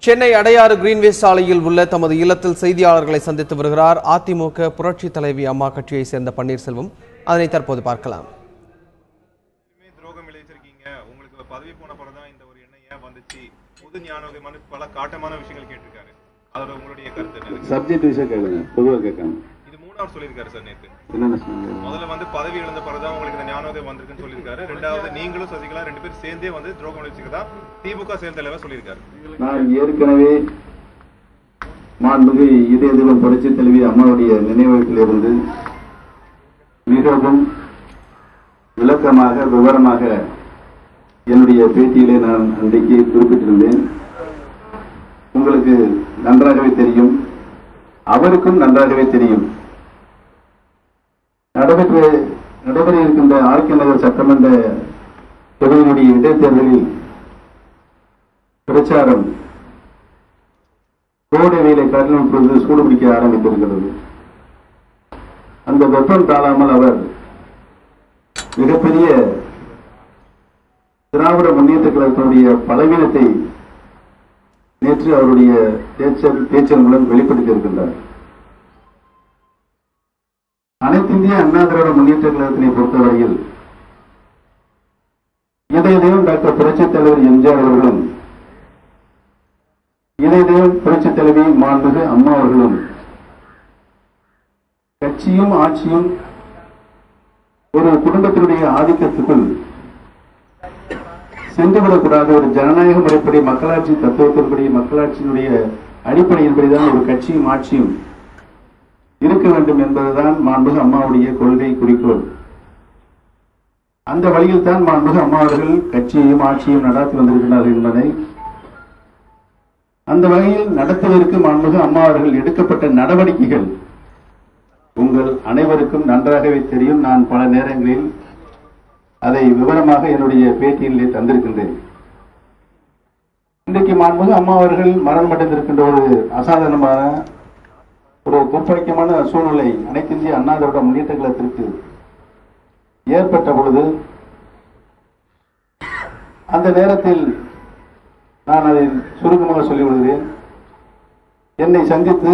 Chennai Adyar Greenway சாலையில் உள்ள தமது இல்லத்தில் செய்தியாளர்களை சந்தித்து வருகிறார் அதிமுக புரட்சி தலைவி அம்மா கட்சியை சேர்ந்த பன்னீர்செல்வம். அதனை தற்போது பார்க்கலாம். துரோகம் விளைவிச்சிருக்கீங்க, உங்களுக்கு பதவி போன பிறகுதான் இந்த ஒரு எண்ணம் ஏன் வந்துச்சு, பொது ஞானோதயமான பல காட்டமான விஷயங்கள் கேட்டிருக்காரு. அதோட உங்களுடைய கருத்து என்ன? சப்ஜெக்ட் விஷயம் கேளுங்க, பொதுவாக கேட்காம. இது மூணாவது சொல்லியிருக்காரு சார். நேற்று என்னென்ன சொன்னீங்க? முதல்ல பதவி இழந்த பிறகுதான் உங்களுக்கு இந்த ஞானோதயம் வந்திருக்குன்னு சொல்லியிருக்காரு. ரெண்டாவது நீங்களும் சசிகலா ரெண்டு பேரும் சேர்ந்தே துரோகம் விளைவிச்சுக்கதா திமுக செயல் தலைவர் சொல்லியிருக்காரு. நான் ஏற்கனவே மாண்புமிகு இதய தெய்வம் புரட்சி தலைவி அம்மாவுடைய நினைவகத்திலிருந்து மிகவும் விளக்கமாக விவரமாக என்னுடைய பேட்டியிலே நான் அன்றைக்கு குறிப்பிட்டிருந்தேன். உங்களுக்கு நன்றாகவே தெரியும், அவருக்கும் நன்றாகவே தெரியும். நடைபெற இருக்கின்ற ஆர்கே நகர் சட்டமன்ற தொகுதியினுடைய இடைத்தேர்தலில் பிரச்சாரம் கோடை வெயிலை காட்டிலும் இப்பொழுது சூடுபிடிக்க ஆரம்பித்திருக்கிறது. அந்த வெப்பம் தாழாமல் அவர் மிகப்பெரிய திராவிட முன்னேற்ற கழகத்தினுடைய பலவீனத்தை நேற்று அவருடைய பேச்சின் மூலம் வெளிப்படுத்தி இருக்கின்றார். அனைத்து இந்திய அண்ணா திராவிட முன்னேற்ற கழகத்தினை பொறுத்தவரையில் இதய தெய்வம் டாக்டர் புரட்சி தலைவர் எம்ஜிஆர் அவர்களும் இதய தெய்வம் புரட்சி தலைவி மாண்புமிகு அம்மா அவர்களும் கட்சியும் ஆட்சியும் ஒரு குடும்பத்தினுடைய ஆதிக்கத்துக்குள் சென்றுவிடக்கூடாது. ஒரு ஜனநாயக முறைப்படி மக்களாட்சி தத்துவத்தின்படி மக்களாட்சியினுடைய அடிப்படையின்படிதான் ஒரு கட்சியும் ஆட்சியும் இருக்க வேண்டும் என்பதுதான் மாண்புமிகு அம்மாவுடைய கொள்கை குறிக்கோள். அந்த வழியில் தான் மாண்புமிகு அம்மா அவர்கள் கட்சியையும் ஆட்சியையும் நடத்தி வந்திருக்கிறார்கள் என்பதை அந்த வகையில் நடத்துவதற்கு மாண்புமிகு அம்மா அவர்கள் எடுக்கப்பட்ட நடவடிக்கைகள் உங்கள் அனைவருக்கும் நன்றாகவே தெரியும். நான் பல நேரங்களில் அதை விவரமாக என்னுடைய பேட்டியிலே தந்திருக்கின்றேன். இன்றைக்கு மாண்புமிகு அம்மா அவர்கள் மரணமடைந்திருக்கின்ற ஒரு அசாதாரணமான ஒரு துர்ப்பணிக்கமான சூழ்நிலை அனைத்து இந்திய அண்ணா திராவிட முன்னேற்ற கழகத்திற்கு ஏற்பட்ட பொழுது அந்த நேரத்தில் நான் அதை சுருக்கமாக சொல்லிவிடுகிறேன். என்னை சந்தித்து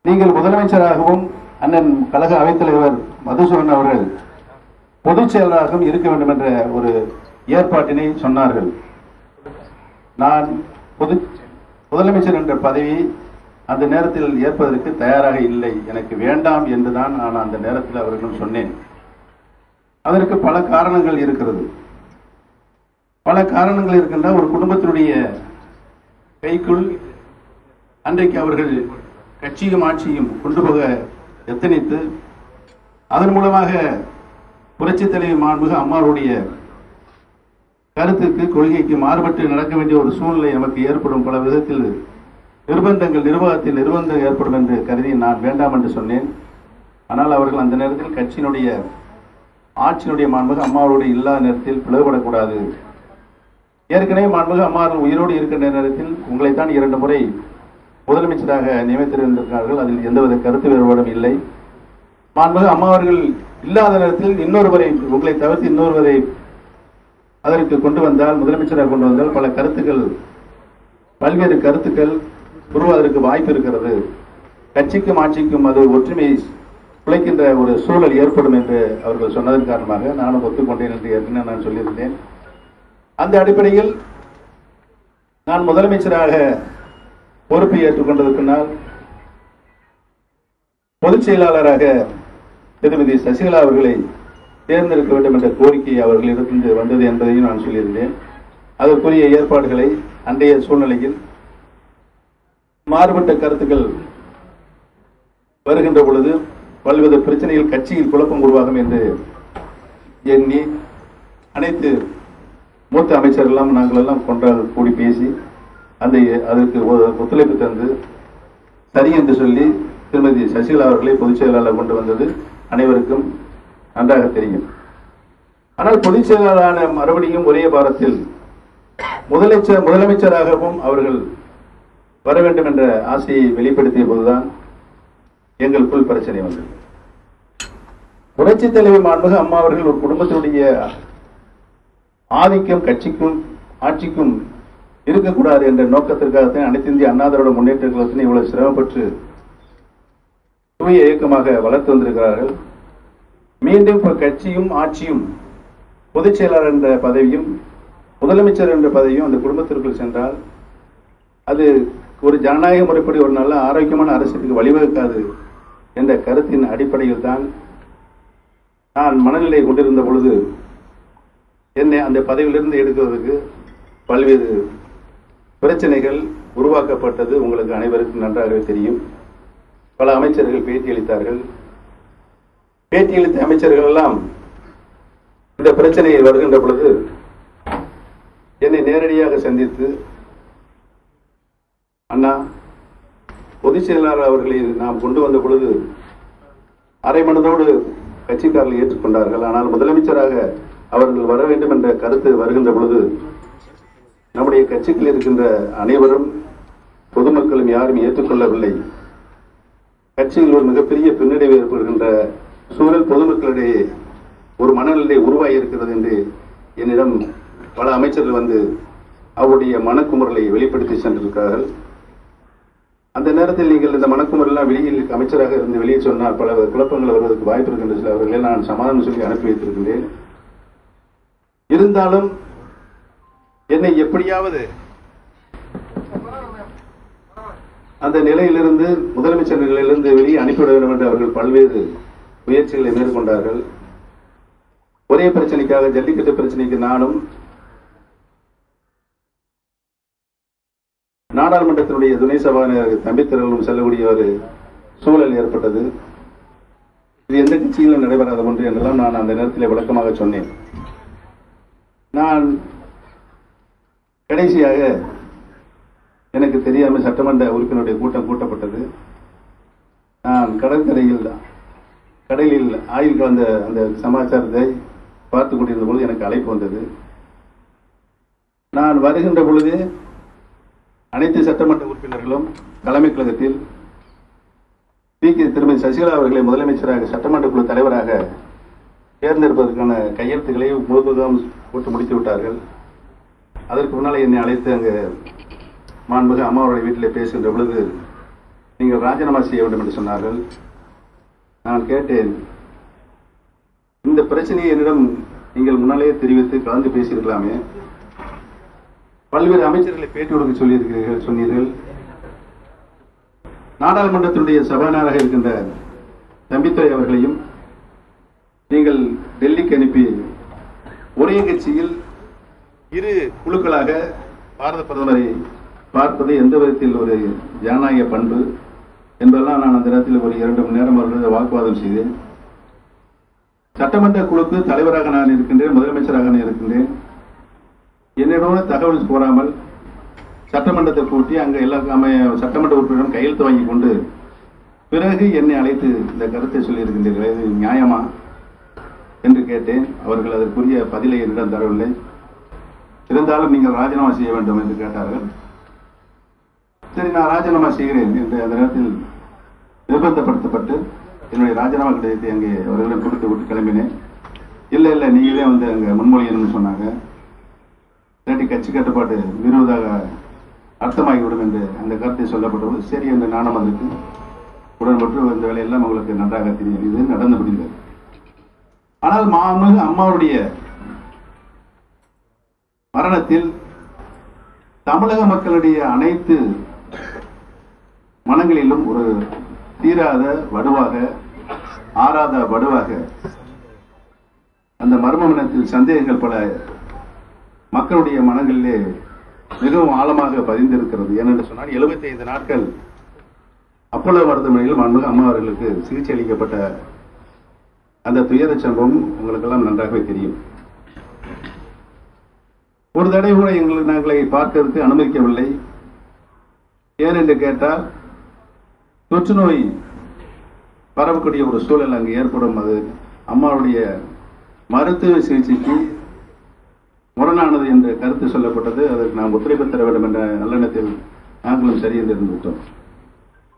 நீங்கள் முதலமைச்சராகவும் அண்ணன் கழக அவைத்தலைவர் மதுசூதன் அவர்கள் பொதுச் செயலராகவும் இருக்க வேண்டும் என்ற ஒரு ஏற்பாட்டினை சொன்னார்கள். நான் முதலமைச்சர் என்ற பதவி அந்த நேரத்தில் ஏற்பதற்கு தயாராக இல்லை, எனக்கு வேண்டாம் என்றுதான் நான் அந்த நேரத்தில் அவர்களும் சொன்னேன். அதற்கு பல காரணங்கள் இருக்கிறது. பல காரணங்கள் இருக்கின்ற ஒரு குடும்பத்தினுடைய கைக்குள் அன்றைக்கு அவர்கள் கட்சியும் ஆட்சியும் கொண்டு போக எத்தனித்து அதன் மூலமாக புரட்சி தலைவி மாண்புமிகு அம்மாவுடைய கருத்துக்கு கொள்கைக்கு மாறுபட்டு நடக்க வேண்டிய ஒரு சூழ்நிலை நமக்கு ஏற்படும். பல விதத்தில் நிர்பந்தங்கள் நிர்பந்தம் ஏற்படும் என்று கருதி நான் வேண்டாம் என்று சொன்னேன். ஆனால் அவர்கள் அந்த நேரத்தில் கட்சியினுடைய ஆட்சியினுடைய மாண்புமிகு அம்மாவோடு இல்லாத நேரத்தில் பிளவுபடக்கூடாது. ஏற்கனவே மாண்புமிகு அம்மா உயிரோடு இருக்கின்ற நேரத்தில் உங்களைத்தான் 2 முறை முதலமைச்சராக நியமித்திருந்திருக்கிறார்கள். அதில் எந்தவித கருத்து வேறுபாடும் இல்லை. மாண்புமிகு அம்மா அவர்கள் இல்லாத நேரத்தில் இன்னொருவரை உங்களை தவிர்த்து இன்னொருவரை அதற்கு கொண்டு வந்தால், முதலமைச்சராக கொண்டு வந்தால் பல கருத்துக்கள் பல்வேறு கருத்துக்கள் உருவாவதற்கு வாய்ப்பு இருக்கிறது. கட்சிக்கும் ஆட்சிக்கும் அது ஒற்றுமை குலைக்கின்ற ஒரு சூழல் ஏற்படும் என்று அவர்கள் சொன்னதன் காரணமாக நானும் ஒத்துக்கொண்டேன் என்று ஏற்கனவே நான் சொல்லியிருந்தேன். அந்த அடிப்படையில் நான் முதலமைச்சராக பொறுப்பை ஏற்றுக்கொண்டதற்கு பின்னால் பொதுச் செயலாளராக திருமதி சசிகலா அவர்களை தேர்ந்தெடுக்க வேண்டும் என்ற கோரிக்கை அவர்களிடத்திலிருந்து வந்தது என்பதையும் நான் சொல்லியிருந்தேன். அதற்குரிய ஏற்பாடுகளை அன்றைய சூழ்நிலையில் மாறுபட்ட கருத்துக்கள் வருகின்ற பொழுது பல்வேறு பிரச்சனைகள் கட்சியில் குழப்பம் உருவாகும் என்று எண்ணி அனைத்து மூத்த அமைச்சர்கள் நாங்கள் எல்லாம் கூடி பேசி அதற்கு ஒத்துழைப்பு தந்து சரி என்று சொல்லி திருமதி சசிகலா அவர்களை பொதுச் செயலாளர் கொண்டு வந்தது அனைவருக்கும் நன்றாக தெரியும். ஆனால் பொதுச் செயலாளரான மறுபடியும் ஒரே வாரத்தில் முதலமைச்சராகவும் அவர்கள் வர வேண்டும் என்ற ஆசையை வெளிப்படுத்திய போதுதான் எங்களுக்குள் பிரச்சனை வந்தது. புரட்சி தலைவி மாண்புமிகு அம்மா அவர்கள் ஒரு குடும்பத்தினுடைய ஆதிக்கம் கட்சிக்கும் ஆட்சிக்கும் இருக்கக்கூடாது என்ற நோக்கத்திற்காகத்தான் அனைத்து இந்திய அண்ணா திராவிட முன்னேற்ற கழகத்தினை இவ்வளவு சிரமப்பட்டு தூய இயக்கமாக வளர்த்து வந்திருக்கிறார்கள். மீண்டும் இப்ப கட்சியும் ஆட்சியும் பொதுச் செயலாளர் என்ற பதவியும் முதலமைச்சர் என்ற பதவியும் அந்த குடும்பத்திற்குள் சென்றால் அது ஒரு ஜனநாயக முறைப்படி ஒரு நல்ல ஆரோக்கியமான அரசுக்கு வழிவகுக்காது என்ற கருத்தின் அடிப்படையில் தான் நான் மனநிலை கொண்டிருந்த பொழுது என்னை அந்த பதவியிலிருந்து எடுக்கிறதுக்கு பல்வேறு பிரச்சனைகள் உருவாக்கப்பட்டது உங்களுக்கு அனைவருக்கும் நன்றாகவே தெரியும். பல அமைச்சர்கள் பேட்டியளித்தார்கள். பேட்டியளித்த அமைச்சர்கள் எல்லாம் இந்த பிரச்சனையை வருகின்ற பொழுது என்னை நேரடியாக சந்தித்து, அண்ணா, பொதுச் செயலாளர் அவர்களை நாம் கொண்டு வந்த பொழுது அரை மனதோடு கட்சிக்காரர்கள் ஏற்றுக்கொண்டார்கள். ஆனால் முதலமைச்சராக அவர்கள் வர வேண்டும் என்ற கருத்து வருகின்ற பொழுது நம்முடைய கட்சியில் இருக்கின்ற அனைவரும் பொதுமக்களும் யாரும் ஏற்றுக்கொள்ளவில்லை. கட்சியில் ஒரு மிகப்பெரிய பின்னடைவு ஏற்படுகின்ற சூழல் பொதுமக்களிடையே ஒரு மனநிலை உருவாகி இருக்கிறது என்று என்னிடம் பல அமைச்சர்கள் வந்து அவருடைய மனக்குமுறலை வெளிப்படுத்தி சென்றிருக்கிறார்கள். அந்த நேரத்தில் நீங்கள் இந்த மனக்குமுறலாம் வெளியில் அமைச்சராக இருந்து வெளியே சொன்னால் பல குழப்பங்கள் வருவதற்கு வாய்ப்பு இருக்கின்ற சில அவர்களை நான் சமாதானம் சொல்லி அனுப்பி வைத்திருக்கின்றேன். இருந்தாலும் என்னை எப்படியாவது அந்த நிலையிலிருந்து முதலமைச்சர் நிலையிலிருந்து வெளியே அனுப்பிவிட வேண்டும் என்று அவர்கள் பல்வேறு முயற்சிகளை மேற்கொண்டார்கள். ஒரே பிரச்சனைக்காக, ஜல்லிக்கட்டு பிரச்சனைக்கு நானும் நாடாளுமன்றத்தினுடைய துணை சபாநாயகர் தம்பித்திரலும் செல்லக்கூடிய ஒரு சூழல் ஏற்பட்டது. இது எந்த கட்சியிலும் நடைபெறாத ஒன்று என்றெல்லாம் நான் அந்த நேரத்தில் விளக்கமாக சொன்னேன். நான் கடைசியாக எனக்கு தெரியாமல் சட்டமன்ற உறுப்பினருடைய கூட்டம் கூட்டப்பட்டது. நான் கடலில் ஆயில் கலந்த அந்த சமாச்சாரத்தை பார்த்துக் கொண்டிருந்த பொழுது எனக்கு அழைப்பு வந்தது. நான் வருகின்ற பொழுது அனைத்து சட்டமன்ற உறுப்பினர்களும் தலைமை கழகத்தில் திருமதி சசிகலா அவர்களை முதலமைச்சராக சட்டமன்ற குழு தலைவராக தேர்ந்தெடுப்பதற்கான கையெழுத்துக்களை முழுவதும் போட்டு முடித்து விட்டார்கள். அதற்கு முன்னால் என்னை அழைத்து அங்கு மாண்புமிகு அம்மாவுடைய வீட்டிலே பேசுகின்ற பொழுது நீங்கள் ராஜினாமா செய்ய வேண்டும் என்று சொன்னார்கள். நான் கேட்டேன், இந்த பிரச்சனையை என்னிடம் நீங்கள் முன்னாலேயே தெரிவித்து கலந்து பேசியிருக்கலாமே. பல்வேறு அமைச்சர்களை பேட்டி கொடுக்க சொன்னீர்கள். நாடாளுமன்றத்தினுடைய சபாநாயகராக இருக்கின்ற தம்பித்துரை அவர்களையும் நீங்கள் டெல்லிக்கு அனுப்பி ஒரே கட்சியில் இரு குழுக்களாக பாரத பிரதமரை பார்ப்பது எந்த விதத்தில் ஒரு ஜனநாயக பண்பு என்பதெல்லாம் நான் அந்த நேரத்தில் ஒரு 2 மணி நேரம் அவர்களது வாக்குவாதம் செய்தேன். சட்டமன்ற குழுக்கு தலைவராக நான் இருக்கின்றேன், முதலமைச்சராக நான் இருக்கின்றேன். என்னிடம் தகவல் கோராமல் சட்டமன்றத்தை கூட்டி அங்கு எல்லா சட்டமன்ற உறுப்பினரும் கையெழுத்து வாங்கி கொண்டு பிறகு என்னை அழைத்து இந்த கருத்தை சொல்லியிருக்கின்றீர்கள், இது நியாயமா என்று கேட்டேன். அவர்கள் அதற்குரிய பதிலை என்னிடம் தரவில்லை. இருந்தாலும் நீங்கள் ராஜினாமா செய்ய வேண்டும் என்று கேட்டார்கள். சரி, நான் ராஜினாமா செய்கிறேன் என்று அந்த நேரத்தில் நிர்பந்தப்படுத்தப்பட்டு என்னுடைய ராஜினாமா கடிதத்தை அங்கே அவர்களிடம் கொடுத்து விட்டு கிளம்பினேன். இல்லை இல்லை, நீங்களே வந்து அங்கே முன்மொழியணும்னு சொன்னாங்க. இல்லாட்டி கட்சி கட்டுப்பாடு மீறுவதாக அர்த்தமாகிவிடும் என்று அந்த கருத்தை சொல்லப்பட்டது. சரி என்று நானும் அதற்கு உடன்பட்டு இந்த வேலையெல்லாம் உங்களுக்கு நன்றாக தெரியும். இது நடந்து முடிந்தது. ஆனால் மாண்புமிகு அம்மாவுடைய மரணத்தில் தமிழக மக்களுடைய அனைத்து மனங்களிலும் ஒரு தீராத வடுவாக, ஆறாத வடுவாக அந்த மர்மமனத்தில் சந்தேகங்கள் பல மக்களுடைய மனங்களிலே மிகவும் ஆழமாக பதிந்திருக்கிறது. ஏனென்று சொன்னால் 75 நாட்கள் அப்போலோ மருத்துவமனையில் மாண்புமிகு அம்மா அவர்களுக்கு சிகிச்சை அளிக்கப்பட்ட அந்த துயர சம்பவம் உங்களுக்கெல்லாம் நன்றாகவே தெரியும். ஒரு தடவை கூட நாங்களை பார்க்கறதுக்கு அனுமதிக்கவில்லை. ஏனென்று கேட்டால் தொற்று நோய் பரவக்கூடிய ஒரு சூழல் அங்கு ஏற்படும். அது அம்மாவுடைய மருத்துவ சிகிச்சைக்கு முரணானது என்ற கருத்து சொல்லப்பட்டது. அதற்கு நாம் ஒத்துழைப்பு தர வேண்டும் என்ற நல்லெண்ணத்தில் நாங்களும் சரி என்று இருந்து விட்டோம்.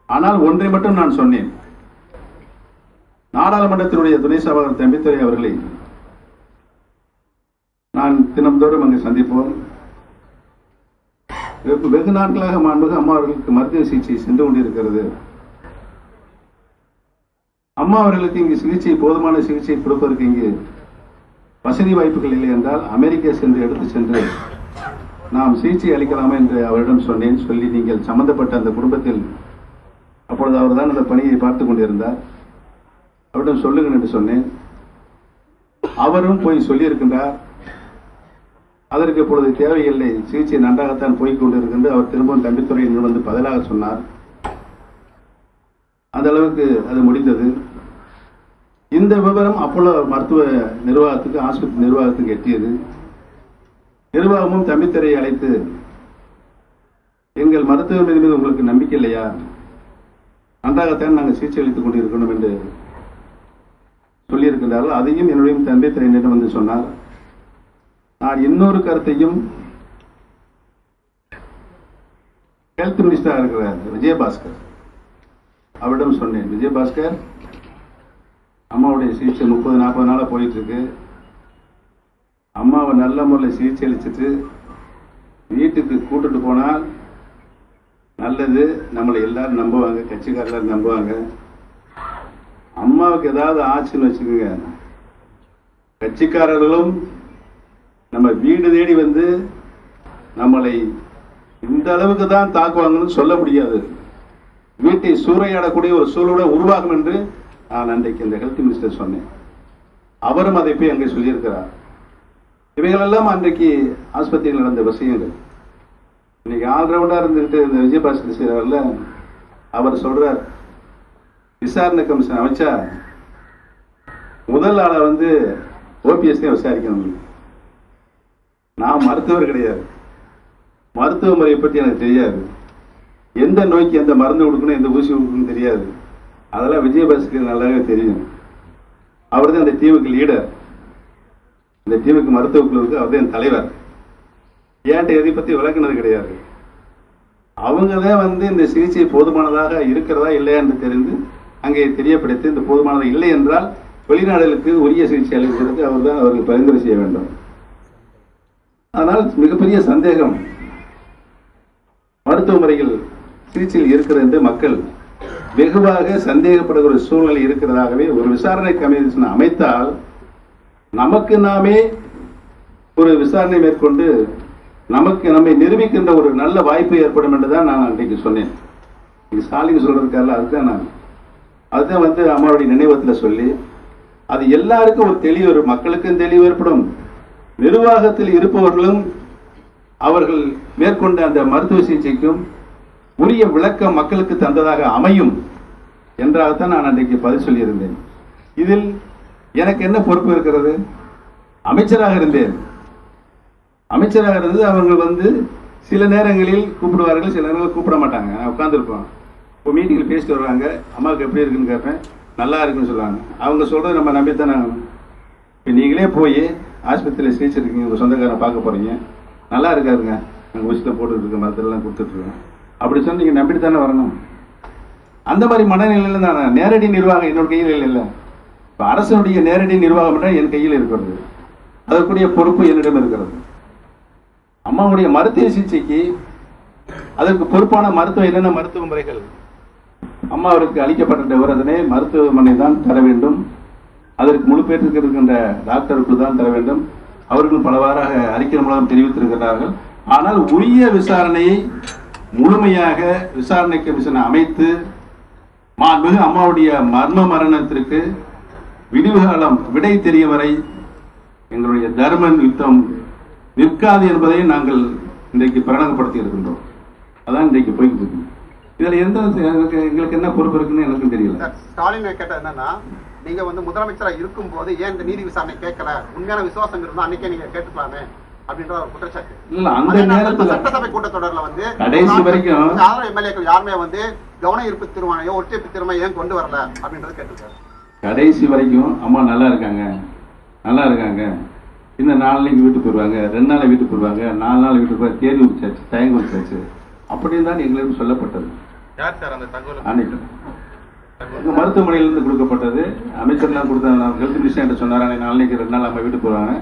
ஆனால் ஒன்றை மட்டும் நான் சொன்னேன், நாடாளுமன்றத்தினுடைய துணை சபாநாயகர் தம்பித்துரை அவர்களை நான் தினம்தோறும் அங்கு சந்திப்போம். வெகு நாட்களாக மாண்புமிகு அம்மா அவர்களுக்கு மருத்துவ சிகிச்சை சென்று கொண்டிருக்கிறது. அம்மா அவர்களுக்கு இங்கு சிகிச்சை போதுமான சிகிச்சை கொடுப்பதற்கு இங்கு வசதி வாய்ப்புகள் இல்லை என்றால் அமெரிக்கா சென்று எடுத்து சென்று நாம் சிகிச்சை அளிக்கலாமா என்று அவரிடம் சொன்னேன். சொல்லி நீங்கள் சம்பந்தப்பட்ட அந்த குடும்பத்தில் அப்பொழுது அவர் தான் அந்த பணியை பார்த்து கொண்டிருந்தார். அவரிடம் சொல்லுங்கள் என்று சொன்னேன். அவரும் போய் சொல்லியிருக்கின்றார். அதற்கு இப்பொழுது தேவையில்லை, சிகிச்சை நன்றாகத்தான் போய்கொண்டிருக்கின்ற அவர் திரும்பவும் தம்பித்துறையில் வந்து பதிலாக சொன்னார். அந்த அளவுக்கு அது முடிந்தது. இந்த விவரம் அப்போலோ மருத்துவ நிர்வாகத்துக்கு, ஆஸ்பத்திரி நிர்வாகத்துக்கு எட்டியது. நிர்வாகமும் தம்பித்துறையை அழைத்து, எங்கள் மருத்துவ மீது உங்களுக்கு நம்பிக்கை இல்லையா, நன்றாகத்தான் நாங்கள் சிகிச்சை அளித்துக் கொண்டிருக்கணும் என்று சொல்லியிருக்கிறார்கள். அதையும் என்னுடைய தம்பித்துறையினரிடம் வந்து சொன்னார். நான் இன்னொரு கருத்தையும் ஹெல்த் மினிஸ்டராக இருக்கிறார் விஜயபாஸ்கர் அவரிடம் சொன்னேன். விஜயபாஸ்கர், அம்மாவுடைய சிகிச்சை 30-40 நாளா போயிட்டு இருக்கு. அம்மாவை நல்ல முறையில் சிகிச்சை அளிச்சுட்டு வீட்டுக்கு கூட்டிட்டு போனால் நல்லது. நம்மளை எல்லாரும் நம்புவாங்க, கட்சிக்காரர்கள் நம்புவாங்க. அம்மாவுக்கு ஏதாவது ஆச்சுன்னு வச்சுக்கோங்க, கட்சிக்காரர்களும் நம்ம வீடு தேடி வந்து நம்மளை இந்த அளவுக்கு தான் தாக்குவாங்கன்னு சொல்ல முடியாது. வீட்டை சூறையாடக்கூடிய ஒரு சூழலை உருவாகும் என்று நான் அன்றைக்கு இந்த ஹெல்த் மினிஸ்டர் சொன்னேன். அவரும் அதை போய் அங்கே சொல்லியிருக்கிறார். இவைகளெல்லாம் அன்றைக்கு ஆஸ்பத்திரியில் நடந்த விஷயங்கள். இன்னைக்கு ஆல்ரவுண்டா இருந்துகிட்டு இந்த விஜயபாஸ்கர் செய்யறவர்ல அவர் சொல்றார், விசாரணை கமிஷன் அமைச்சா முதல் ஆளை வந்து ஓபிஎஸ் தான் விசாரிக்கணும். நான் மருத்துவர் கிடையாது, மருத்துவ முறையை பற்றி எனக்கு தெரியாது, எந்த நோய்க்கு எந்த மருந்து கொடுக்கணும் எந்த ஊசி கொடுக்கணும் தெரியாது. அதெல்லாம் விஜயபாஸ்கர் நல்லாவே தெரியும். அவர் தான் அந்த டீமுக்கு லீடர், இந்த டீமுக்கு மருத்துவ குழுவுக்கு அவர் தான் தலைவர். ஏன்ட்ட எதை பத்தி விளக்குனது கிடையாது. அவங்க தான் வந்து இந்த சிகிச்சை போதுமானதாக இருக்கிறதா இல்லையா என்று தெரிந்து அங்கே தெரியப்படுத்தி, இந்த போதுமானது இல்லை என்றால் வெளிநாடுகளுக்கு உரிய சிகிச்சை அளிப்பதற்கு அவர் தான் அவருக்கு பரிந்துரை செய்ய வேண்டும். ஆனால் மிகப்பெரிய சந்தேகம் மருத்துவ முறைகள் சிகிச்சையில் இருக்கிறது என்று மக்கள் வெகுவாக சந்தேகப்படுகிற சூழ்நிலை இருக்கிறதாகவே ஒரு விசாரணை கமிஷன் அமைத்தால் நமக்கு நாமே ஒரு விசாரணை மேற்கொண்டு நமக்கு நம்மை நிரூபிக்கின்ற ஒரு நல்ல வாய்ப்பு ஏற்படும் என்றுதான் நான் அன்றைக்கு சொன்னேன். ஸ்டாலின் சொல்றதுக்காக அதுதான் வந்து அம்மாவுடைய நினைவகத்தில் சொல்லி அது எல்லாருக்கும் ஒரு தெளிவு, மக்களுக்கும் தெளிவு ஏற்படும், நிர்வாகத்தில் இருப்பவர்களும் அவர்கள் மேற்கொண்ட அந்த மருத்துவ சிகிச்சைக்கும் உரிய விளக்கம் மக்களுக்கு தந்ததாக அமையும் என்றாகத்தான் நான் அன்றைக்கு பதில் சொல்லியிருந்தேன். இதில் எனக்கு என்ன பொறுப்பு இருக்கிறது? அமைச்சராக இருந்தேன். அமைச்சராக இருந்தது அவங்க வந்து சில நேரங்களில் கூப்பிடுவார்கள், சில நேரங்களில் கூப்பிட மாட்டாங்க. நான் உட்காந்துருப்போம். இப்போ மீட்டிங்கில் பேசிட்டு வருவாங்க, அம்மாவுக்கு எப்படி இருக்குன்னு கேட்பேன், நல்லா இருக்குன்னு சொல்லுவாங்க. அவங்க சொல்றது நம்ம நம்பித்தானே. இப்போ நீங்களே போய் ஆஸ்பத்திரியில் சிகிச்சை இருக்கீங்க, உங்கள் சொந்தக்காரன் பார்க்க போறீங்க, நல்லா இருக்காருங்க, நாங்கள் ஊசியில் போட்டுட்டு இருக்க மருத்துவெல்லாம் கொடுத்துட்டு இருக்கோம் அப்படி சொல்லி நீங்கள் நம்பிட்டு தானே வரணும். அந்த மாதிரி மனநிலையில் நான் நேரடி நிர்வாகம் என்னோட கையில் இல்லை. இப்போ அரசனுடைய நேரடி நிர்வாகம் என் கையில் இருக்கிறது, அதற்குரிய பொறுப்பு என்னிடம் இருக்கிறது. அம்மாவுடைய மருத்துவ சிகிச்சைக்கு அதற்கு பொறுப்பான மருத்துவ என்னென்ன மருத்துவ முறைகள் அம்மாவிற்கு அளிக்கப்பட்ட விவரத்தினை மருத்துவமனை தான் தர வேண்டும். அதற்கு முழுப்பேற்றுக்கு இருக்கின்ற டாக்டருக்கு தான் தர வேண்டும். அவர்கள் பலவாறாக அறிக்கை மூலம் தெரிவித்திருக்கிறார்கள். ஆனால் உரிய விசாரணையை முழுமையாக விசாரணை கமிஷனை அமைத்து மாண்புமிகு அம்மாவுடைய மர்ம மரணத்திற்கு விடிவுகாலம் விடை தெரிய வரை எங்களுடைய தர்ம யுத்தம் நிற்காது என்பதை நாங்கள் இன்றைக்கு பிரகடனப்படுத்தி இருக்கின்றோம். அதான் இன்றைக்கு போய்கிட்டு இருக்கு. இதுல எந்த எங்களுக்கு என்ன பொறுப்பு இருக்குன்னு எனக்கு தெரியல. ஸ்டாலின் கேட்ட என்னன்னா, நீங்க வந்து முதலமைச்சராக இருக்கும் போது ஏன் இந்த நீதி விசாரணை கேட்கல, உண்மையான விசுவாசம் இருந்தா அன்னைக்கே நீங்க கேட்டுக்கலாமே அப்படின்ற ஒரு குற்றச்சாட்டு. இல்ல, அந்த நேரத்துல சட்டசபை கூட்டத்தொடர்ல வந்து கடைசி வரைக்கும் எம்எல்ஏக்கள் யாருமே வந்து கவன ஈர்ப்பு தீர்மானம் ஒற்றைப்பு தீர்மானம் ஏன் கொண்டு வரல அப்படின்றத கேட்டிருக்காரு. கடைசி வரைக்கும் அம்மா நல்லா இருக்காங்க, நல்லா இருக்காங்க, இன்னும் 4 நாளைக்கு வீட்டுக்கு போயிடுவாங்க, 2 நாள் வீட்டுக்கு போயிடுவாங்க, 4 நாள் வீட்டுக்கு போய் தேதி உரிச்சாச்சு, தயங்க உரிச்சாச்சு அப்படின்னு தான் எங்களுக்கு சொல்லப்பட்டது. யார் சார் அந்த தகவல்? அன்னைக்கு மருத்துவமனையிலிருந்து கொடுக்கப்பட்டது. அமைச்சர்லாம் கொடுத்தாங்க. ஹெல்த் மினிஸ்டர் சொன்னார், 4 நாளைக்கு 2 நாள் நம்ம வீட்டுக்கு போவாங்க.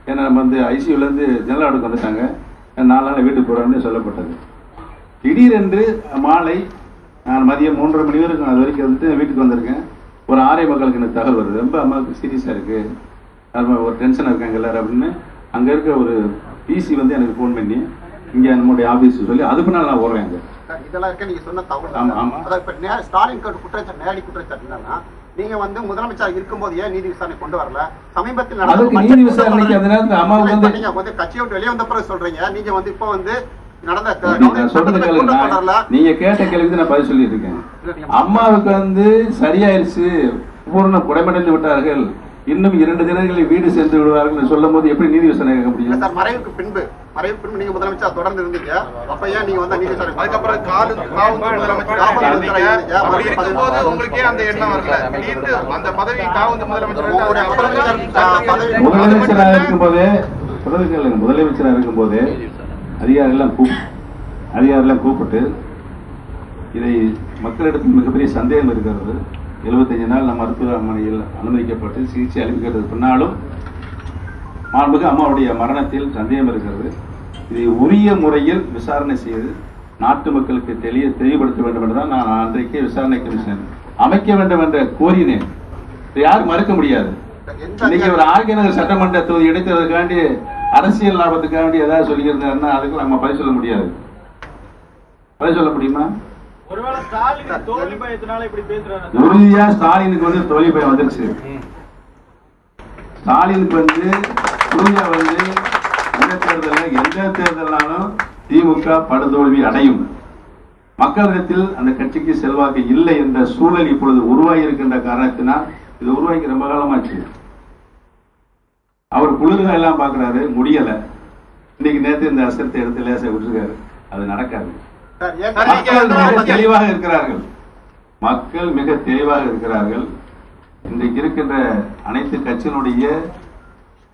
ஏன்னா நம்ம வந்து ஐசியூலேருந்து ஜெனரல் வார்டுக்கு வந்துட்டாங்க, 4 நாள் வீட்டுக்கு போகிறான்னு சொல்லப்பட்டது. திடீரென்று மாலை நான் மதியம் 3:30 மணி வரைக்கும் அது வரைக்கும் வந்துட்டு வீட்டுக்கு வந்திருக்கேன். ஒரு 6:45 எனக்கு தகவல் வருது, ரொம்ப அம்மாவுக்கு சீரியஸாக இருக்கு, ஒரு டென்ஷனாக இருக்காங்க எல்லாரும் அப்படின்னு. அங்கே இருக்க ஒரு பிசி வந்து எனக்கு ஃபோன் பண்ணி இங்கே நம்முடைய ஆஃபீஸ் சொல்லி அது பின்னால் நான் ஓடுறேன். இதெல்லாம் இருக்க நீங்க சொன்ன தகவல். ஆமா ஆமா. அதாவது இப்ப ஸ்டாலின் குற்றச்சாட்டு நேரடி குற்றச்சாட்டு என்னன்னா, நீங்க வந்து முதலமைச்சர் இருக்கும்போது ஏன் நீதி விசாரணை கொண்டு வரல? சமீபத்தில் அதுக்கு நீதி விசாரணைக்கு அந்த நேரத்தில் அம்மாவுக்கு வந்து நீங்க வந்து கட்சியை விட்டு வெளியே வந்த பிறகு சொல்றீங்க. நீங்க வந்து இப்போ வந்து நீங்க கேட்ட கேள்விக்கு நான் பதில் சொல்லி இருக்கேன். அம்மாவுக்கு வந்து சரியாயிருச்சு, பூர்ண குடைமடைந்து விட்டார்கள், இன்னும் 2 தினங்களில் வீடு சென்று விடுவார்கள் சொல்லும் போது எப்படி நீதி விசாரணை கேட்க முடியும்? சார், மறைவுக்கு பின்பு நீங்க முதலமைச்சர் தொடர்ந்து இருந்தீங்க. அப்ப ஏன் நீங்க வந்து நீதி விசாரணை அதுக்கப்புறம் உங்களுக்கே அந்த எண்ணம் வரல? அந்த பதவி முதலமைச்சராக இருக்கும் போதே முதலமைச்சராக இருக்கும் போதே அதிகாரிகள் கூப்பிட்டு இதை மக்களிடத்தில் மிகப்பெரிய சந்தேகம் இருக்கிறது. 75 நாள் நம் மருத்துவமனையில் அனுமதிக்கப்பட்டு சிகிச்சை அளிக்கிறது பின்னாலும் மாண்புமிகு அம்மாவுடைய மரணத்தில் சந்தேகம் இருக்கிறது. இதை உரிய முறையில் விசாரணை செய்து நாட்டு மக்களுக்கு தெளிவுபடுத்த வேண்டும் என்றுதான் நான் அன்றைக்கு விசாரணை கமிஷன் அமைக்க வேண்டும் என்று கோரினேன். யாரும் மறுக்க முடியாது. இன்னைக்கு ஒரு ஆர்கனகர் சட்டமன்ற தொகுதி இடைத்ததற்காண்டி அரசியல் லாபத்துக்காண்டி ஏதாவது சொல்லியிருந்தாருன்னா அதுக்கு நம்ம பதில் சொல்ல முடியாது. பதில் சொல்ல முடியுமா? உறுதியா ஸ்டாலினுக்கு வந்து தோல்வி பயம் வந்துருச்சு. ஸ்டாலினுக்கு வந்து உறுதியா வந்து எந்த தேர்தலாலும் திமுக படுதோல்வி அடையும். மக்களிடத்தில் அந்த கட்சிக்கு செல்வாக்கு இல்லை என்ற சூழல் இப்பொழுது உருவாகி இருக்கின்ற காரணத்தினால் இது உருவாக்கி ரொம்ப காலமாச்சு. அவர் குளிர்க எல்லாம் பார்க்கிறாரு, முடியல. இன்னைக்கு நேற்று இந்த அசத்தை எடுத்து லேச விட்டுருக்காரு. அது நடக்காது. மக்கள் மிக தெளிவாக இருக்கிறார்கள். மக்கள் மிக தெளிவாக இருக்கிறார்கள். இன்றைக்கு இருக்கின்ற அனைத்து கட்சியினுடைய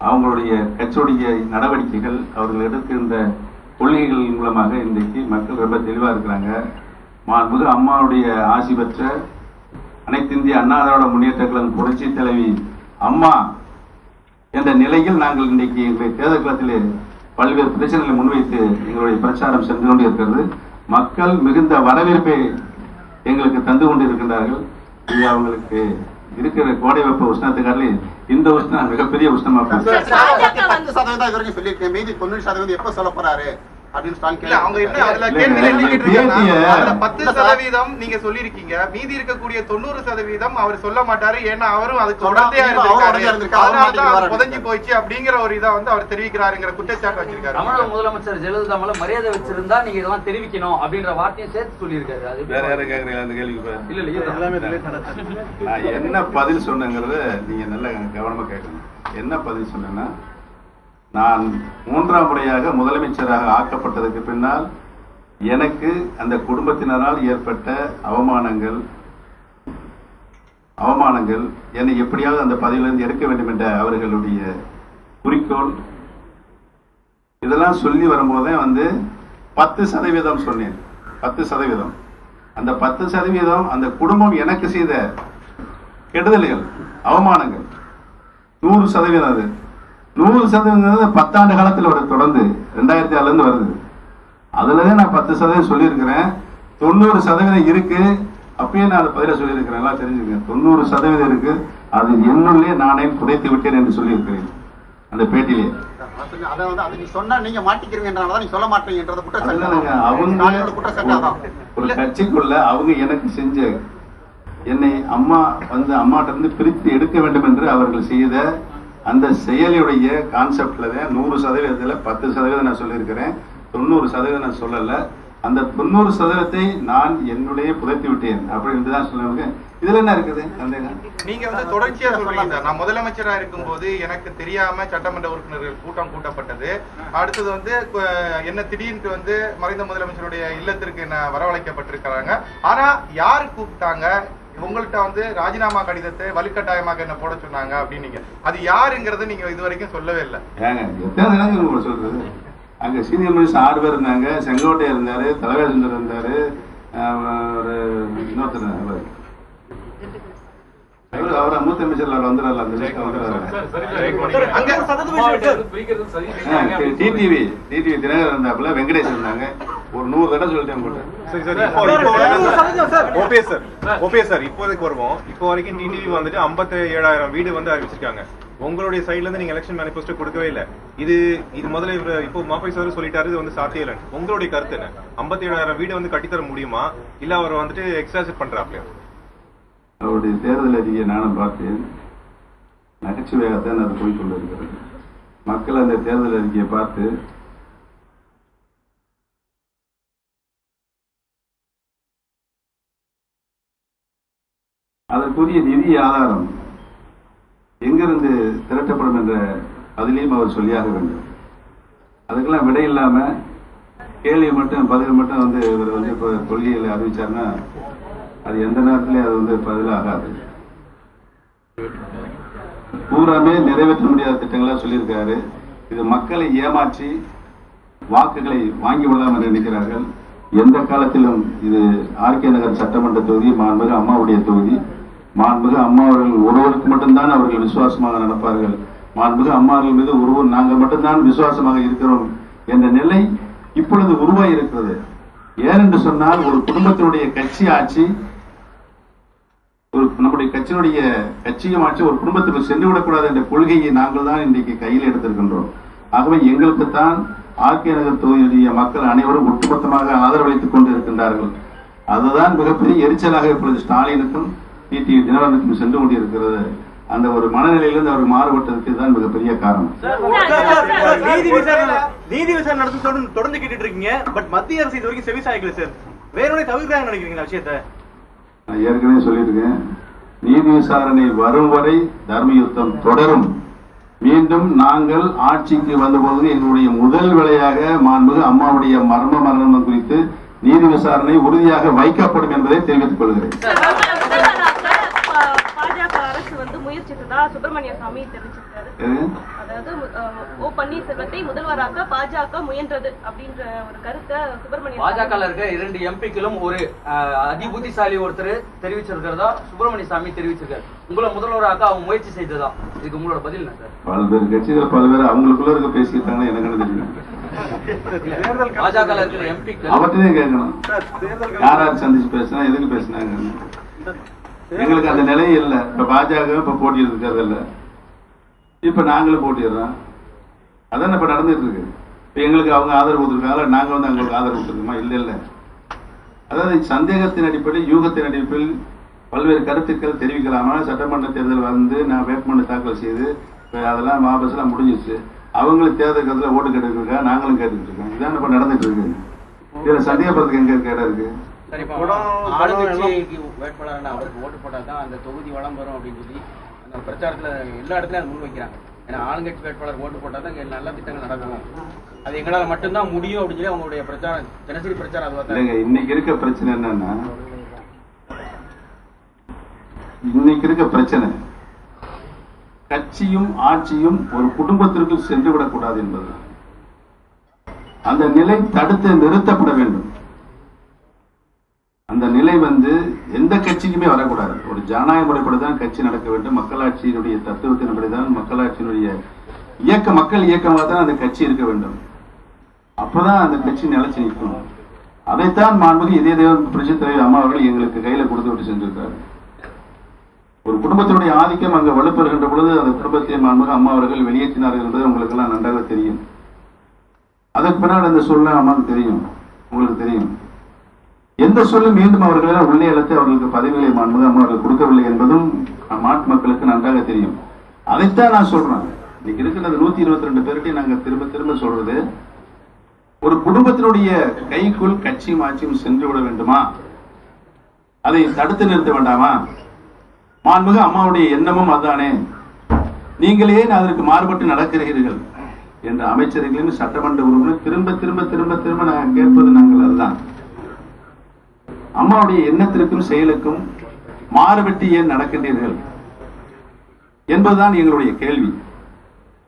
அவங்களுடைய கட்சியுடைய நடவடிக்கைகள், அவர்கள் எடுக்கின்ற கொள்கைகள் மூலமாக இன்றைக்கு மக்கள் ரொம்ப தெளிவாக இருக்கிறாங்க. மாண்புமிகு அம்மாவுடைய ஆசி பெற்ற அனைத்து இந்திய அண்ணா திராவிட முன்னேற்ற கழகம் புரட்சி தலைவி அம்மா என்ற நிலையில் நாங்கள் இன்றைக்கு எங்களுடைய தேர்தல் களத்திலே பல்வேறு பிரச்சனைகளை முன்வைத்து எங்களுடைய பிரச்சாரம் சென்று கொண்டு இருக்கிறது. மக்கள் மிகுந்த வரவேற்பை எங்களுக்கு தந்து கொண்டு இருக்கின்றார்கள். இது அவங்களுக்கு இருக்கிற கோடை வெப்ப உஷ்ணத்துக்காக இந்த உஷ்ணம் மிகப்பெரிய உஷ்ணமா மீதி 90% எப்ப சொல்ல போறாரு அப்படின்னு நீங்க சொல்லிருக்கீங்க. மீதி இருக்கக்கூடிய 90% அவர் சொல்ல மாட்டாரு. ஏன்னா அவரும் அதுக்கு உடந்தையா இருந்திருக்காரு, புதஞ்சு போயிடுச்சு அப்படிங்கிற ஒரு இதை வந்து அவர் தெரிவிக்கிறாருங்கிற குற்றச்சாட்டு வச்சிருக்காரு. தமிழக முதலமைச்சர் ஜெயலலிதா மேல மரியாதை வச்சிருந்தா நீங்க இதெல்லாம் தெரிவிக்கணும் அப்படின்ற வார்த்தையை சேர்த்து சொல்லியிருக்காரு. அது வேற யாரும் கேக்குறீங்களா அந்த கேள்விக்கு? நான் என்ன பதில் சொன்னேங்கிறத நீங்க நல்ல கவனமா கேட்கணும். என்ன பதில் சொன்னேன்னா, நான் 3ஆம் முறையாக முதலமைச்சராக ஆக்கப்பட்டதற்கு பின்னால் எனக்கு அந்த குடும்பத்தினரால் ஏற்பட்ட அவமானங்கள் என்னை எப்படியாவது அந்த பதவியிலிருந்து எடுக்க வேண்டும் என்ற அவர்களுடைய குறிக்கோள், இதெல்லாம் சொல்லி வரும்போதே வந்து 10% சொன்னேன். 10%. அந்த 10% அந்த குடும்பம் எனக்கு செய்த கெடுதல்கள், அவமானங்கள் 100%. அது 100% 10 ஆண்டு காலத்தில் ஒரு தொடர்ந்து 2006 இருந்து வருது. அதுலதான் நான் 10% சொல்லியிருக்கிறேன். 90% இருக்கு. அப்பயே நான் அதை பதில சொல்லியிருக்கிறேன். எல்லாம் தெரிஞ்சுக்கிறேன். 90% இருக்கு. அது என்னுள்ளே நானே புதைத்து விட்டேன் என்று சொல்லியிருக்கிறேன் அந்த பேட்டியிலே. ஒரு கட்சிக்குள்ள அவங்க எனக்கு செஞ்ச, என்னை அம்மா வந்து அம்மாட்ட இருந்து பிரித்து எடுக்க வேண்டும் என்று அவர்கள் செய்த அந்த செயலியுடைய கான்செப்ட்ல 100%, 10% நான் சொல்லியிருக்கிறேன். 90% நான் சொல்லல. அந்த 90% நான் என்னுடைய புதைத்து விட்டேன் அப்படின்னு தான் சொல்லுவாங்க. இதுல என்ன இருக்குது? நீங்க வந்து தொடர்ச்சியா சொல்றீங்க. நான் முதலமைச்சரா இருக்கும் போது எனக்கு தெரியாம சட்டமன்ற உறுப்பினர்கள் கூட்டம் கூட்டப்பட்டது. அடுத்தது வந்து என்ன திடீர்னு வந்து மறைந்த முதலமைச்சருடைய இல்லத்திற்கு என்ன வரவழைக்கப்பட்டிருக்கிறாங்க. ஆனா யாரு கூப்பிட்டாங்க? உங்கள்கிட்ட வந்து ராஜினாமா கடிதத்தை வலுக்கட்டாயமாக என்ன போட சொன்னாங்க அப்படின்னு. அது யாருங்கிறது நீங்க இது வரைக்கும் சொல்லவே இல்லை. சொல்றது அங்க சீனியர் மினிஸ்டர் 6 பேர் இருந்தாங்க. செங்கோட்டை இருந்தாரு, தலைவேசுந்தர் இருந்தாரு, ஒரு இன்னொருத்தர் அவரை மூத்த அமைச்சர்ல வந்துடுறாரு. அந்த டிடிவி தினகர் இருந்தாப்புல, வெங்கடேஷ் இருந்தாங்க, ஒரு 100 தடவை சொல்லிட்டேன் உங்கள்கிட்ட. சரி சார், ஓபிஎஸ் சார் இப்போதைக்கு வருவோம். இப்போ வரைக்கும் டிடிவி வந்துட்டு 57,000 வீடு வந்து அறிவிச்சிருக்காங்க. உங்களுடைய சைடுல இருந்து நீங்க எலெக்ஷன் மேனிஃபெஸ்டோ கொடுக்கவே இல்லை. இது முதல்ல இப்போ மாஃபை சார் சொல்லிட்டாரு இது வந்து சாத்தியம் இல்லைன்னு. உங்களுடைய கருத்து என்ன? 57,000 வீடு வந்து கட்டித்தர முடியுமா, இல்ல அவர் வந்துட்டு எக்ஸாஜெட் பண்றாப்லையா? அவருடைய தேர்தல் அறிக்கையை நானும் பார்த்தேன். நகைச்சுவையாகத்தான் அது போய் கொண்டிருக்கிறது. மக்கள் அந்த தேர்தல் அறிக்கையை பார்த்து அதற்குரிய நிதி ஆதாரம் எங்கிருந்து திரட்டப்படும் என்ற பதிலையும் அவர் சொல்லியாக வேண்டும். அதுக்கெல்லாம் விடை இல்லாம கேள்வி மட்டும் பதில் மட்டும் வந்து இவர் வந்து இப்போ கொள்கையில் அறிவிச்சாருன்னா அது எந்த நேரத்திலையும் அது வந்து பதிலாகாது. பூராமே நிறைவேற்ற முடியாத திட்டங்களா சொல்லியிருக்காரு. இது மக்களை ஏமாற்றி வாக்குகளை வாங்கி விடலாம் என்று நினைக்கிறார்கள். எந்த காலத்திலும் இது ஆர்கே நகர் சட்டமன்ற தொகுதி மாண்புமிகு அம்மாவுடைய தொகுதி. மாண்புமிகு அம்மா அவர்கள் ஒருவருக்கு மட்டும்தான் அவர்கள் விசுவாசமாக நடப்பார்கள். மாண்புமிகு அம்மா அவர்கள் மீது ஒருவர் நாங்கள் மட்டும்தான் விசுவாசமாக இருக்கிறோம் என்ற நிலை இப்பொழுது உருவாகி இருக்கிறது. ஏனென்று சொன்னால் ஒரு குடும்பத்தினுடைய கட்சி ஆட்சி, ஒரு நம்முடைய கட்சியும் ஆட்சி ஒரு குடும்பத்துக்கு சென்று விடக்கூடாது என்ற கொள்கையை நாங்கள் தான் இன்றைக்கு கையில் எடுத்திருக்கின்றோம். ஆகவே எங்களுக்குத்தான் ஆர்கே நகர் தொகுதியுடைய மக்கள் அனைவரும் ஒட்டுமொத்தமாக ஆதரவளித்துக் கொண்டு இருக்கின்றார்கள். அதுதான் மிகப்பெரிய எரிச்சலாக இப்பொழுது ஸ்டாலினுக்கும் டிடிவி தினகரனுக்கும் சென்று கொண்டிருக்கிறது. அந்த ஒரு மனநிலையிலிருந்து அவர் மாறுபட்டதற்கு தான் மிகப்பெரிய காரணம். நீதி விசாரணை நடத்தி தொடர்ந்து கேட்டுட்டு இருக்கீங்க. பட் மத்திய அரசு இது வரைக்கும் செவிசாய்க்கல சார். வேற தவிர்க்க நினைக்கிறீங்க விஷயத்தை? நான் ஏற்கனவே சொல்லியிருக்கேன். நீதி விசாரணை வரும் வரை தர்ம யுத்தம் தொடரும். மீண்டும் நாங்கள் ஆட்சிக்கு வந்தபோது எங்களுடைய முதல் வேலையாக மாண்புமிகு அம்மாவுடைய மரணம் குறித்து நீதி விசாரணை உறுதியாக வைக்கப்படும் என்பதை தெரிவித்துக் கொள்கிறேன். பாஜக அரசு வந்து முயற்சித்ததா சுப்பிரமணிய சாமி தெரிவிச்சிருக்காரு. அதாவது ஓ பன்னீர்செல்வத்தை முதல்வராக பாஜக முயன்றது அப்படின்ற ஒரு கருத்தை சுப்பிரமணிய பாஜக இருக்க 2 எம்பிக்களும் ஒரு அதிபுத்திசாலி ஒருத்தர் தெரிவிச்சிருக்கிறதா சுப்பிரமணிய சாமி தெரிவிச்சிருக்காரு. உங்களை முதல்வராக அவங்க முயற்சி செய்ததா? இதுக்கு உங்களோட பதில் என்ன சார்? பல்வேறு கட்சிகள் பல்வேறு அவங்களுக்குள்ள இருக்க பேசிட்டாங்க. எனக்கு தெரியும். பாஜக இருக்கிற எம்பிக்கள் அவர்கிட்டே கேட்கணும். யாராரு சந்திச்சு பேசினா எதுக்கு பேசினாங்க? எங்களுக்கு அந்த நிலையே இல்லை. இப்ப பாஜக இப்ப போட்டிட்டு இருக்கிறது இல்ல. இப்ப நாங்களும் போட்டிடுறோம். அதான் இப்ப நடந்துட்டு இருக்கு. இப்ப எங்களுக்கு அவங்க ஆதரவு கொடுத்துருக்காங்க, நாங்க வந்து அவங்களுக்கு ஆதரவு கொடுத்துருக்கோமா? இல்ல இல்ல. அதாவது சந்தேகத்தின் அடிப்படையில் யூகத்தின் அடிப்படையில் பல்வேறு கருத்துக்கள் தெரிவிக்கலாமா? சட்டமன்ற தேர்தல் வந்து நான் வேட்புமனு தாக்கல் செய்து அதெல்லாம் மாபஸ்லாம் முடிஞ்சிச்சு. அவங்களுக்கு தேர்தல் கருத்துல ஓட்டு கேட்டுருக்கா, நாங்களும் கேட்டுக்கிட்டு இருக்கோம். இதான் இப்ப நடந்துட்டு இருக்கு. இதுல சந்தேகப்படுறதுக்கு எங்க கேட்டா இருக்கு? ஆளுங்கட்சிக்கு வேட்பாளர் அவருக்கு ஓட்டு போட்டாதான் அந்த தொகுதி வளம் வரும் அப்படின்னு சொல்லி அந்த பிரச்சாரத்துல எல்லா இடத்துலயும் முன் வைக்கிறாங்க. ஏன்னா ஆளுங்கட்சி வேட்பாளர் ஓட்டு போட்டாதான் இங்க நல்ல திட்டங்கள் நடக்கும், அது எங்களால மட்டும்தான் முடியும் அப்படின்னு சொல்லி அவங்களுடைய பிரச்சாரம், தினசரி பிரச்சாரம் அதுவா தான். இன்னைக்கு இருக்க பிரச்சனை என்னன்னா, இன்னைக்கு இருக்க பிரச்சனை கட்சியும் ஆட்சியும் ஒரு குடும்பத்திற்குள் சென்று விடக்கூடாது என்பது. அந்த நிலை தடுத்து நிறுத்தப்பட வேண்டும். அந்த நிலை வந்து எந்த கட்சிக்குமே வரக்கூடாது. ஒரு ஜனநாயக முறைப்படிதான் கட்சி நடக்க வேண்டும். மக்களாட்சியினுடைய தத்துவத்தின்படிதான் மக்களாட்சியினுடைய மக்கள் இயக்கமாக தான் அந்த கட்சி இருக்க வேண்டும். அப்பதான் அந்த கட்சி நிலைச்சு நிற்கும். அதைத்தான் மாண்புமிகு இதய தேவன் புரட்சித் தலைவர் அம்மா அவர்கள் எங்களுக்கு கையில கொடுத்து விட்டு சென்றிருக்காரு. ஒரு குடும்பத்தினுடைய ஆதிக்கம் அங்கு வலுப்பெறுகின்ற பொழுது அந்த குடும்பத்தை மாண்புமிகு அம்மா அவர்கள் வெளியேற்றினார்கள் என்பது உங்களுக்கு எல்லாம் நன்றாக தெரியும். அதற்கு பின்னாடி அந்த சொல்ல அம்மாவுக்கு தெரியும், உங்களுக்கு தெரியும். எந்த சொல்லும் மீண்டும் அவர்களை உள்ளே அழைத்து அவர்களுக்கு பதவிகளை மாண்புமிகு அம்மா அவர்கள் கொடுக்கவில்லை என்பதும் நாட்டு மக்களுக்கு நன்றாக தெரியும். அதைத்தான் நான் சொல்றேன். இன்னைக்கு இருக்கிறது 122 பேர்கிட்டையும் நாங்க திரும்ப திரும்ப சொல்றது, ஒரு குடும்பத்தினுடைய கைக்குள் கட்சியும் ஆட்சியும் சென்று விட வேண்டுமா? அதை தடுத்து நிறுத்த வேண்டாமா? மாண்புமிகு அம்மாவுடைய எண்ணமும் அதுதானே. நீங்களே அதற்கு மாறுபட்டு நடக்கிறீர்கள் என்ற அமைச்சர்களின் சட்டமன்ற உறுப்பினர் திரும்ப திரும்ப திரும்ப திரும்ப நாங்கள் கேட்பது நாங்கள் அதுதான். அம்மாவுடைய எண்ணத்திற்கும் செயலுக்கும் மாறுபட்டு ஏன் நடக்கின்றீர்கள் என்பதுதான் எங்களுடைய கேள்வி.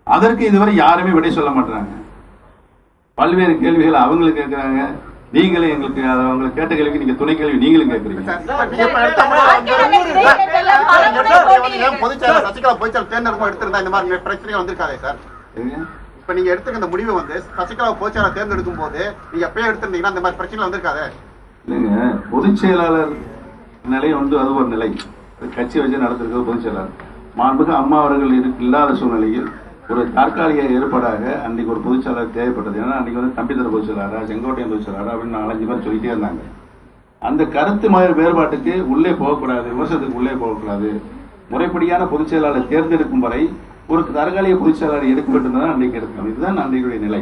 அதற்கு இதுவரை யாருமே விடை சொல்ல மாட்டாங்க. பல்வேறு கேள்விகள் அவங்களுக்கு கேட்கிறாங்க. நீங்களே எங்களுக்கு அவங்களுக்கு கேட்ட கேள்விக்கு நீங்க துணை கேள்வி நீங்களும் கேட்கறீங்க. பொதுச்செயலாளர் சசிகலா பொதுச்செயலாளர் தேர்ந்தெடுக்கும் எடுத்திருந்தா இந்த மாதிரி பிரச்சனைகள் வந்திருக்காதே சார். இப்ப நீங்க எடுத்துக்க இந்த முடிவை வந்து சசிகலா பொதுச்செயலாளர் தேர்ந்தெடுக்கும் போது நீங்க எப்பயே எடுத்திருந்தீங்கன்னா இந்த மாதிரி பிரச்சனை வந்திருக்காது. இல்லைங்க, பொதுச் செயலாளர் நிலை வந்து அது ஒரு நிலை, கட்சி வச்சு நடத்திருக்கிறது பொதுச் செயலாளர். மாண்புமிகு அம்மா அவர்கள் இல்லாத சூழ்நிலையில் ஒரு தற்காலிக ஏற்பாடாக அன்னைக்கு ஒரு பொதுச் செயலாளர் தேவைப்பட்டது. ஏன்னா அன்னைக்கு வந்து தம்பித்தர பொதுச் செயலாளரா, செங்கோட்டையன் பொதுச் செயலாளரா அப்படின்னு 4-5 பேர் சொல்லிட்டே இருந்தாங்க. அந்த கருத்து வேறுபாட்டுக்கு உள்ளே போகக்கூடாது, விமர்சனத்துக்கு உள்ளே போகக்கூடாது, முறைப்படியான பொதுச் செயலாளர் தேர்ந்தெடுக்கும் வரை ஒரு தற்காலிக பொதுச் செயலாளர் எடுக்கப்பட்டிருந்தா அன்றைக்கு எடுக்கணும். இதுதான் அன்றைய நிலை.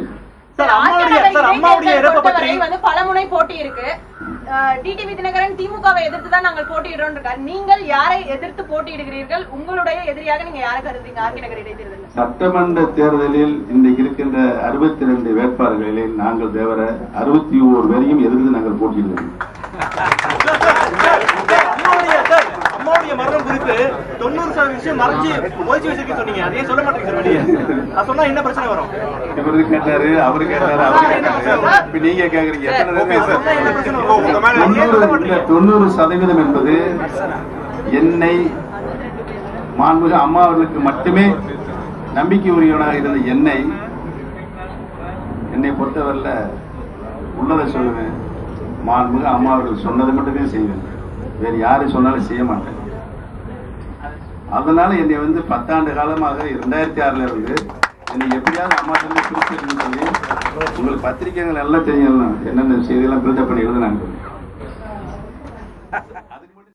பலமுனை போட்டி இருக்கு. டிடிவி தினகரன் திமுகவை எதிர்த்து தான் நாங்கள் போட்டியிடுறோம் இருக்காரு. நீங்கள் யாரை எதிர்த்து போட்டியிடுகிறீர்கள்? உங்களுடைய எதிரியாக நீங்க யாரை கருதுறீங்க? ஆர்கே நகர் இடைத்தேர்தலில் சட்டமன்ற தேர்தலில் இன்றைக்கு இருக்கின்ற 62 வேட்பாளர்களில் நாங்கள் தவிர 61 பேரையும் எதிர்த்து நாங்கள் போட்டியிடுகிறோம். அம்மாவுடைய மரணம் குறித்து 90% மறைச்சு ஒழிச்சு வச்சிருக்க சொன்னீங்க. அதையே சொல்ல மாட்டேங்க சார். வெளியே நான் சொன்னா என்ன பிரச்சனை வரும்? இவரு கேட்டாரு, அவரு கேட்டாரு, அவரு கேட்டாரு. இப்ப நீங்க கேக்குறீங்க 90% என்பது என்னை மாண்புமிகு அம்மா அவர்களுக்கு மட்டுமே நம்பிக்கை உரியவனாக இருந்த என்னை பொறுத்தவரையில உள்ளதை சொல்லுவேன். மாண்புமிகு அம்மா அவர்கள் சொன்னதை மட்டுமே செய்வேன், வேறு யாரு சொன்னாலும் செய்ய மாட்டேன். அதனால என்னை வந்து 10 ஆண்டு காலமாக 2006 இருந்து என்னை எப்படியாவது அம்மா சொல்லி சொல்லி உங்களுக்கு பத்திரிகைகள் எல்லாம் தெரியும், என்னென்ன செய்தியெல்லாம் பில்டப் பண்ணி எழுதுனாங்க.